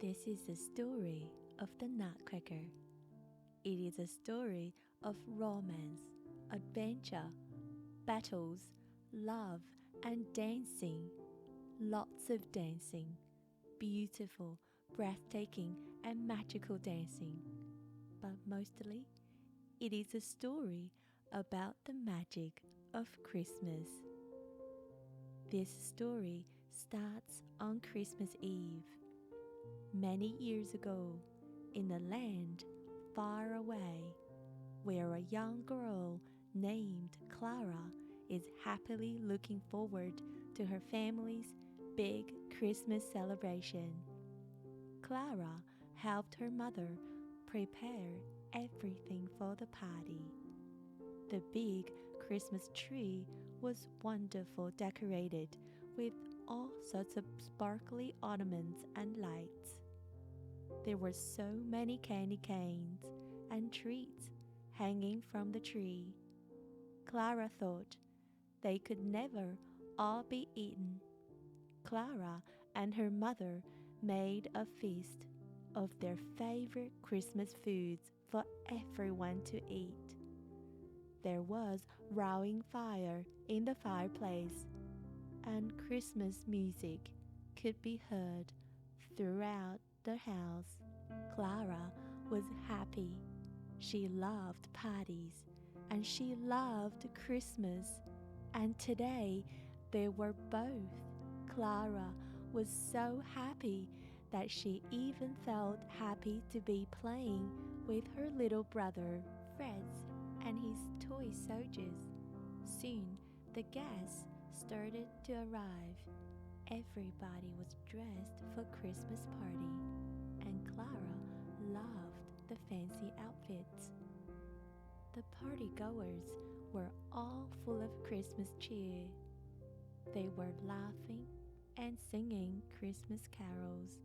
This is the story of the Nutcracker. It is a story of romance, adventure, battles, love, and dancing. Lots of dancing. Beautiful, breathtaking, and magical dancing. But mostly, it is a story about the magic of Christmas. This story starts on Christmas Eve. Many years ago, in a land far away, where a young girl named Clara is happily looking forward to her family's big Christmas celebration. Clara helped her mother prepare everything for the party. The big Christmas tree was wonderfully decorated with all sorts of sparkly ornaments and lights. There were so many candy canes and treats hanging from the tree. Clara thought they could never all be eaten. Clara and her mother made a feast of their favorite Christmas foods for everyone to eat. There was roaring fire in the fireplace, and Christmas music could be heard throughout the house. Clara was happy. She loved parties, and she loved Christmas. And today they were both. Clara was so happy that she even felt happy to be playing with her little brother, Fred, and his toy soldiers. Soon, the guests started to arrive. Everybody was dressed for Christmas party, and Clara loved the fancy outfits. The party-goers were all full of Christmas cheer. They were laughing and singing Christmas carols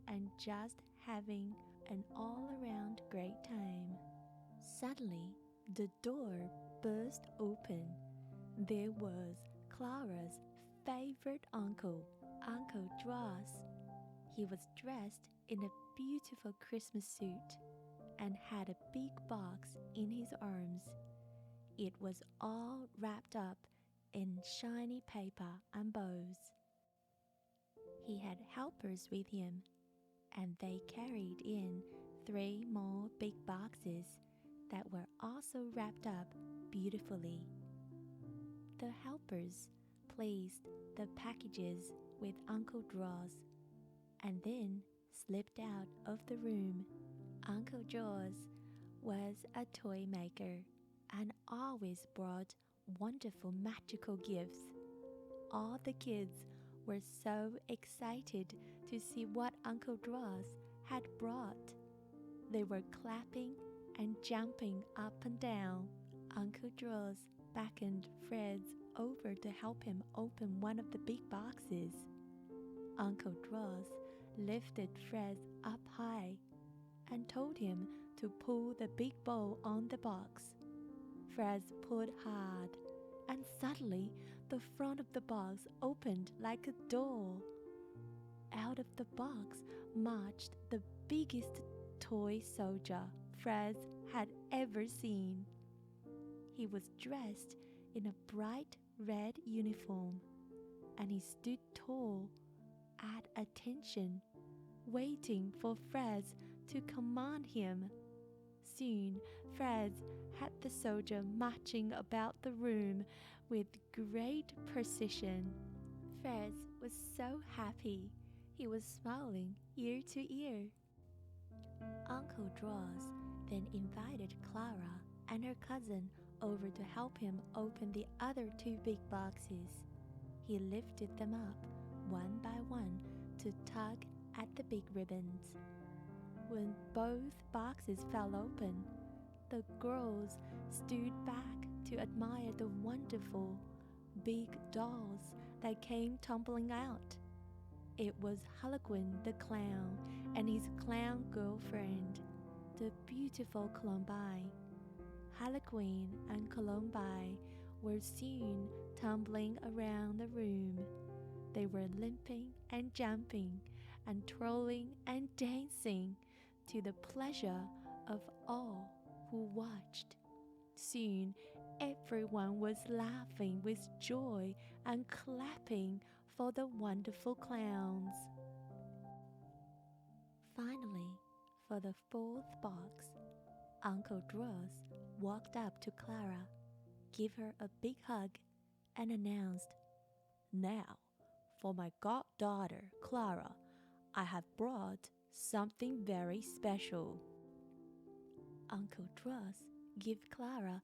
and just having an all-around great time. Suddenly, the door burst open. There was Clara's favorite uncle, Uncle Dross. He was dressed in a beautiful Christmas suit and had a big box in his arms. It was all wrapped up in shiny paper and bows. He had helpers with him, and they carried in 3 more big boxes that were also wrapped up beautifully. The helpers placed the packages with Uncle Dross and then slipped out of the room. Uncle Dross was a toy maker and always brought wonderful magical gifts. All the kids were so excited to see what Uncle Dross had brought. They were clapping and jumping up and down. Uncle Dross beckoned Fred over to help him open one of the big boxes. Uncle Dross lifted Fred up high and told him to pull the big bow on the box. Fred pulled hard, and suddenly the front of the box opened like a door. Out of the box marched the biggest toy soldier Fred had ever seen. He was dressed in a bright red uniform, and he stood tall, at attention, waiting for Fred to command him. Soon, Fred had the soldier marching about the room with great precision. Fred was so happy. He was smiling ear to ear. Uncle Dross then invited Clara and her cousin over to help him open the other 2 big boxes. He lifted them up one by one to tug at the big ribbons. When both boxes fell open, the girls stood back to admire the wonderful big dolls that came tumbling out. It was Harlequin the clown and his clown girlfriend, the beautiful Columbine. Harlequin and Columbine were soon tumbling around the room. They were limping and jumping and twirling and dancing to the pleasure of all who watched. Soon, everyone was laughing with joy and clapping for the wonderful clowns. Finally, for the fourth box, Uncle Dross walked up to Clara, gave her a big hug, and announced, "Now, for my goddaughter, Clara, I have brought something very special." Uncle Dross gave Clara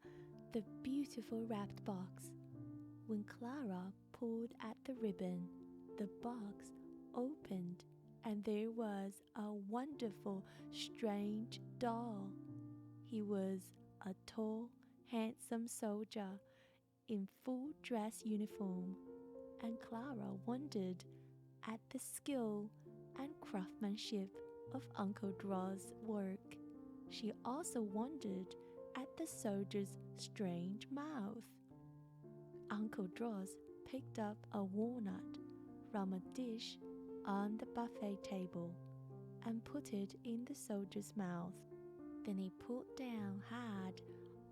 the beautiful wrapped box. When Clara pulled at the ribbon, the box opened and there was a wonderful, strange doll. He was a tall, handsome soldier in full dress uniform, and Clara wondered at the skill and craftsmanship of Uncle Draw's work. She also wondered at the soldier's strange mouth. Uncle Dross picked up a walnut from a dish on the buffet table and put it in the soldier's mouth. Then he pulled down hard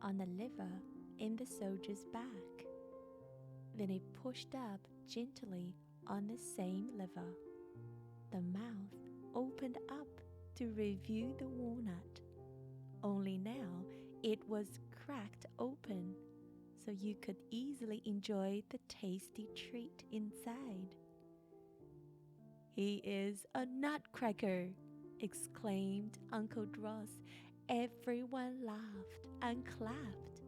on the lever in the soldier's back. Then he pushed up gently on the same lever. The mouth opened up to reveal the walnut. Only now it was cracked open, so you could easily enjoy the tasty treat inside. "He is a nutcracker!" exclaimed Uncle Dross. Everyone laughed and clapped.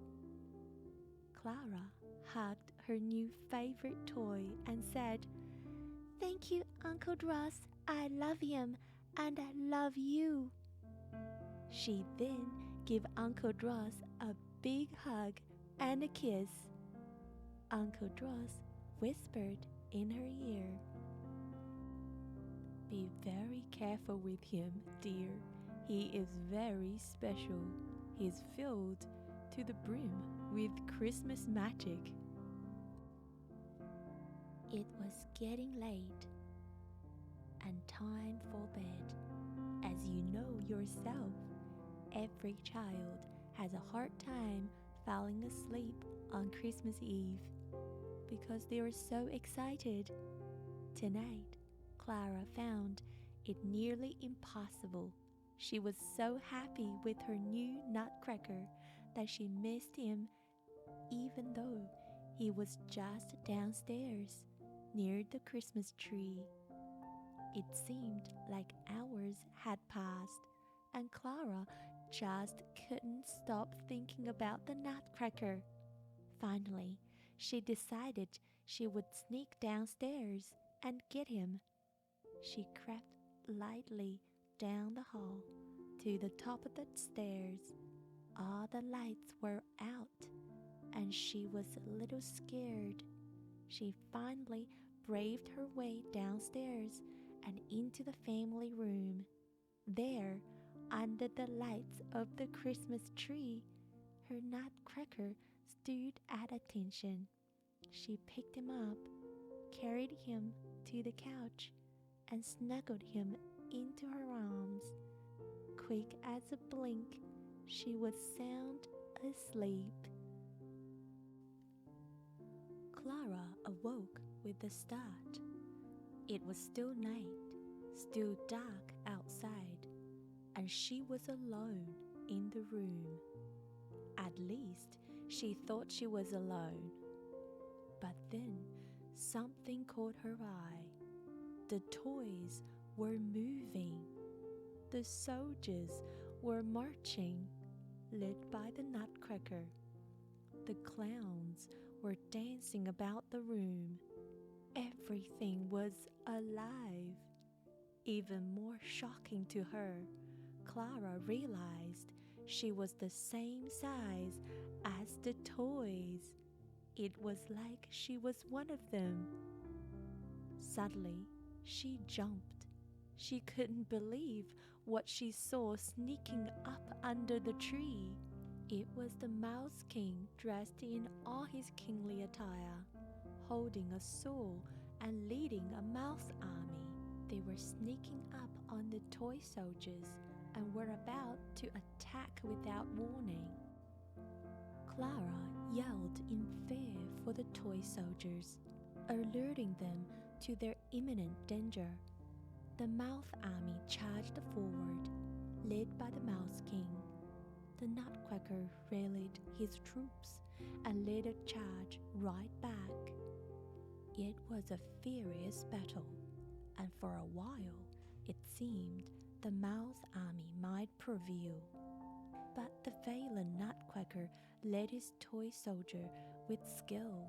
Clara hugged her new favorite toy and said, "Thank you, Uncle Dross. I love him and I love you." She then gave Uncle Dross a big hug and a kiss. Uncle Dross whispered in her ear, "Be very careful with him, dear. He is very special. He is filled to the brim with Christmas magic." It was getting late and time for bed. As you know yourself, every child has a hard time falling asleep on Christmas Eve because they are so excited. Tonight, Clara found it nearly impossible. She was so happy with her new Nutcracker that she missed him even though he was just downstairs near the Christmas tree. It seemed like hours had passed, and Clara just couldn't stop thinking about the Nutcracker. Finally, she decided she would sneak downstairs and get him. She crept lightly down the hall to the top of the stairs. All the lights were out, and she was a little scared. She finally braved her way downstairs and into the family room. There, under the lights of the Christmas tree, her Nutcracker stood at attention. She picked him up, carried him to the couch, and snuggled him into her arms. Quick as a blink, she was sound asleep. Clara awoke with a start. It was still night, still dark outside, and she was alone in the room. At least she thought she was alone. But then something caught her eye. The toys were moving. The soldiers were marching, led by the Nutcracker. The clowns were dancing about the room. Everything was alive. Even more shocking to her, Clara realized she was the same size as the toys. It was like she was one of them. Suddenly, she jumped. She couldn't believe what she saw sneaking up under the tree. It was the Mouse King dressed in all his kingly attire, holding a sword and leading a mouse army. They were sneaking up on the toy soldiers and were about to attack without warning. Clara yelled in fear for the toy soldiers, alerting them to their imminent danger. The Mouse Army charged forward, led by the Mouse King. The Nutcracker rallied his troops and led a charge right back. It was a furious battle, and for a while it seemed the Mouse Army might prevail. But the valiant Nutcracker led his toy soldier with skill.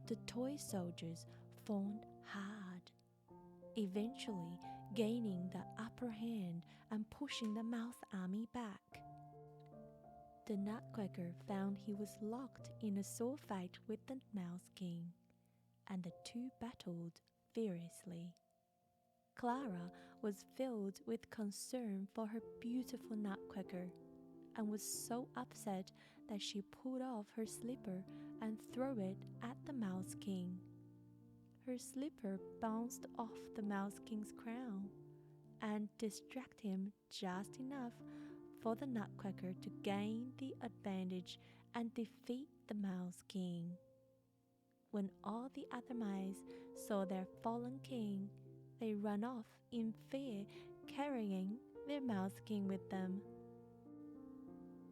The toy soldiers fought hard, eventually gaining the upper hand and pushing the Mouse Army back. The Nutcracker found he was locked in a sword fight with the Mouse King, and the two battled furiously. Clara was filled with concern for her beautiful Nutcracker and was so upset that she pulled off her slipper and threw it at the Mouse King. Her slipper bounced off the Mouse King's crown and distracted him just enough for the Nutcracker to gain the advantage and defeat the Mouse King. When all the other mice saw their fallen king, they ran off in fear, carrying their Mouse King with them.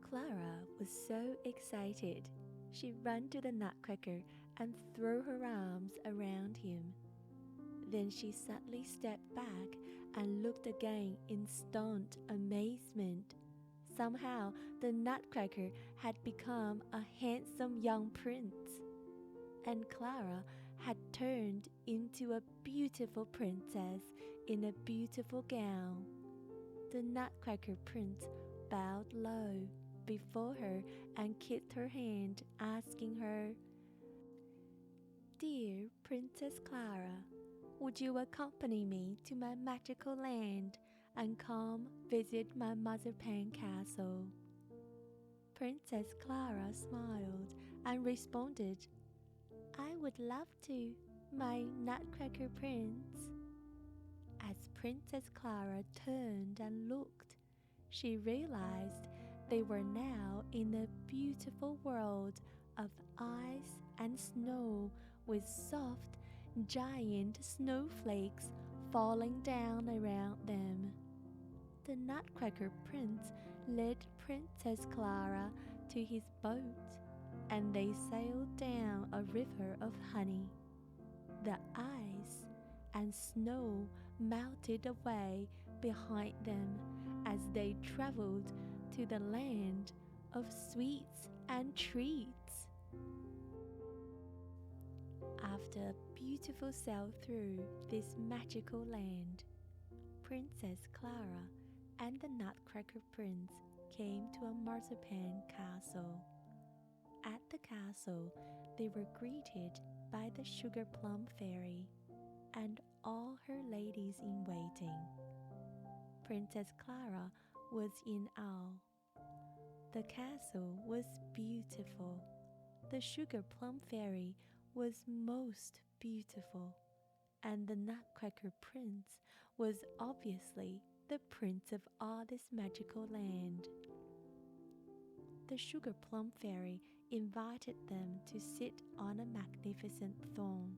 Clara was so excited. She ran to the Nutcracker and threw her arms around him. Then she suddenly stepped back and looked again in stunned amazement. Somehow, the Nutcracker had become a handsome young prince, and Clara had turned into a beautiful princess in a beautiful gown. The Nutcracker prince bowed low before her and kissed her hand, asking her, "Dear Princess Clara, would you accompany me to my magical land and come visit my marzipan castle?" Princess Clara smiled and responded, "I would love to, my Nutcracker prince." As Princess Clara turned and looked, she realized they were now in a beautiful world of ice and snow with soft, giant snowflakes falling down around them. The Nutcracker prince led Princess Clara to his boat, and they sailed down a river of honey. The ice and snow melted away behind them as they traveled to the land of sweets and treats. After a beautiful sail through this magical land, Princess Clara and the Nutcracker prince came to a marzipan castle. At the castle, they were greeted by the Sugar Plum Fairy and all her ladies in waiting. Princess Clara was in awe. The castle was beautiful. The Sugar Plum Fairy was most beautiful, and the Nutcracker prince was obviously the prince of all this magical land. The Sugar Plum Fairy invited them to sit on a magnificent throne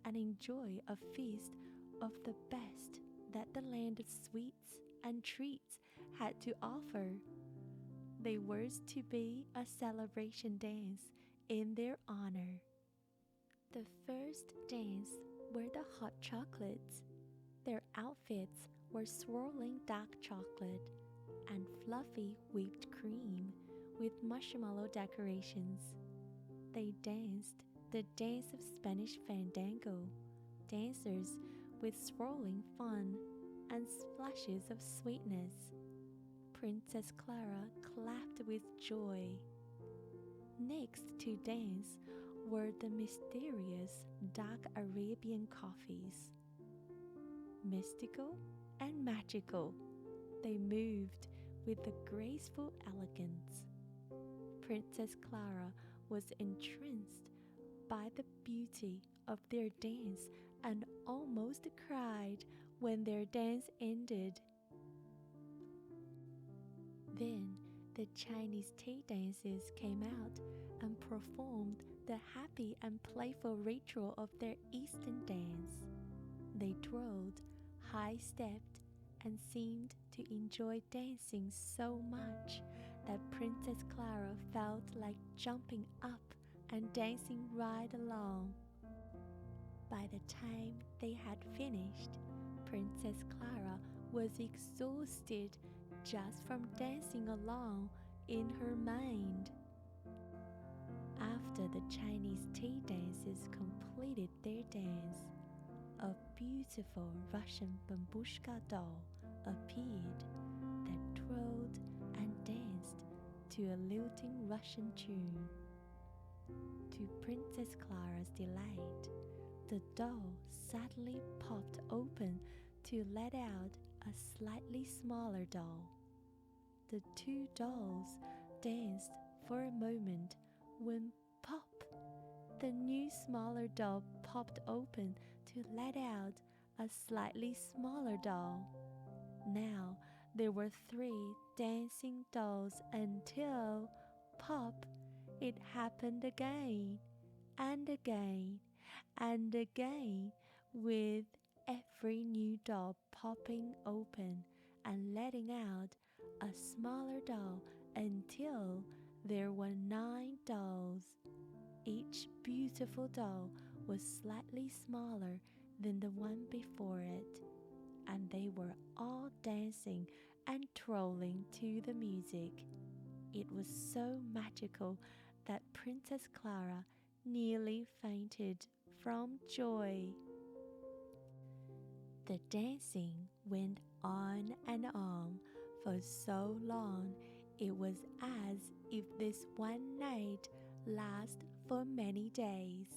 and enjoy a feast of the best that the land of sweets and treats had to offer. There was to be a celebration dance in their honor. The first dance were the hot chocolates. Their outfits were swirling dark chocolate and fluffy whipped cream with marshmallow decorations. They danced the dance of Spanish fandango, dancers with swirling fun and splashes of sweetness. Princess Clara clapped with joy. Next to dance were the mysterious dark Arabian coffees. Mystical and magical, they moved with a graceful elegance. Princess Clara was entranced by the beauty of their dance and almost cried when their dance ended. Then the Chinese tea dancers came out and performed the happy and playful ritual of their Eastern dance. They twirled, high-stepped, and seemed to enjoy dancing so much that Princess Clara felt like jumping up and dancing right along. By the time they had finished, Princess Clara was exhausted just from dancing along in her mind. After the Chinese tea dancers completed their dance, a beautiful Russian bambushka doll appeared that twirled and danced to a lilting Russian tune. To Princess Clara's delight, the doll suddenly popped open to let out a slightly smaller doll. The two dolls danced for a moment when pop! The new smaller doll popped open to let out a slightly smaller doll. Now there were 3 dancing dolls until, pop, it happened again and again and again, with every new doll popping open and letting out a smaller doll until there were 9 dolls. Each beautiful doll was slightly smaller than the one before it, and they were all dancing and twirling to the music. It was so magical that Princess Clara nearly fainted from joy. The dancing went on and on for so long it was as if this one night lasted for many days.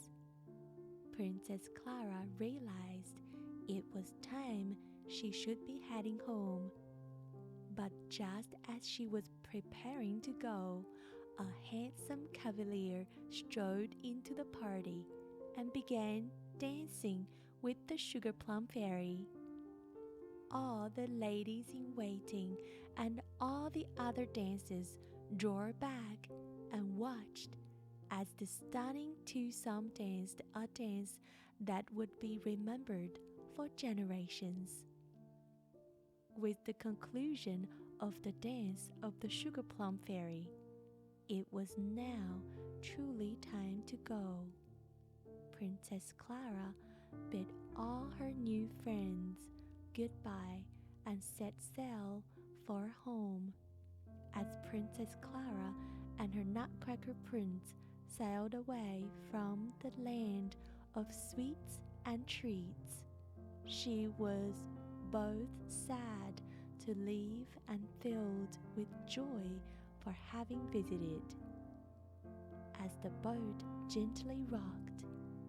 Princess Clara realized it was time she should be heading home. But just as she was preparing to go, a handsome cavalier strode into the party and began dancing with the Sugar Plum Fairy. All the ladies in waiting and all the other dancers drew back and watched as the stunning twosome danced a dance that would be remembered for generations. With the conclusion of the dance of the Sugar Plum Fairy, it was now truly time to go. Princess Clara bid all her new friends goodbye and set sail for home. As Princess Clara and her Nutcracker Prince sailed away from the land of sweets and treats, she was both sad to leave and filled with joy for having visited. As the boat gently rocked,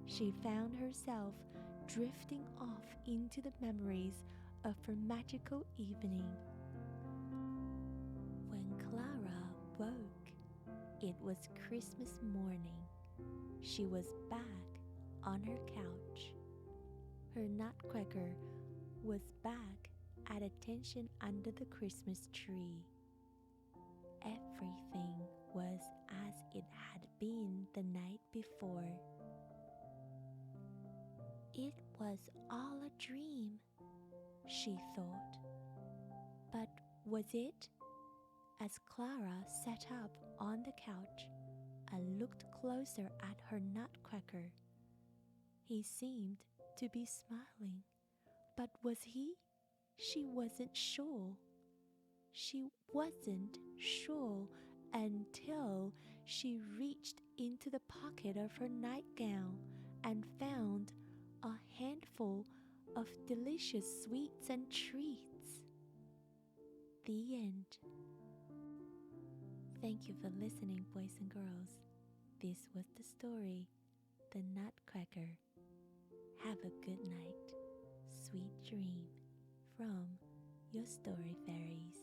she found herself drifting off into the memories of her magical evening. When Clara woke, it was Christmas morning. She was back on her couch. Her Nutcracker was back at attention under the Christmas tree. Everything was as it had been the night before. It was all a dream, she thought. But was it? As Clara sat up on the couch and looked closer at her Nutcracker, he seemed to be smiling. But was he? She wasn't sure. She wasn't sure until she reached into the pocket of her nightgown and found a handful of delicious sweets and treats. The end. Thank you for listening, boys and girls. This was the story, The Nutcracker. Have a good night. Sweet dream from your story fairies.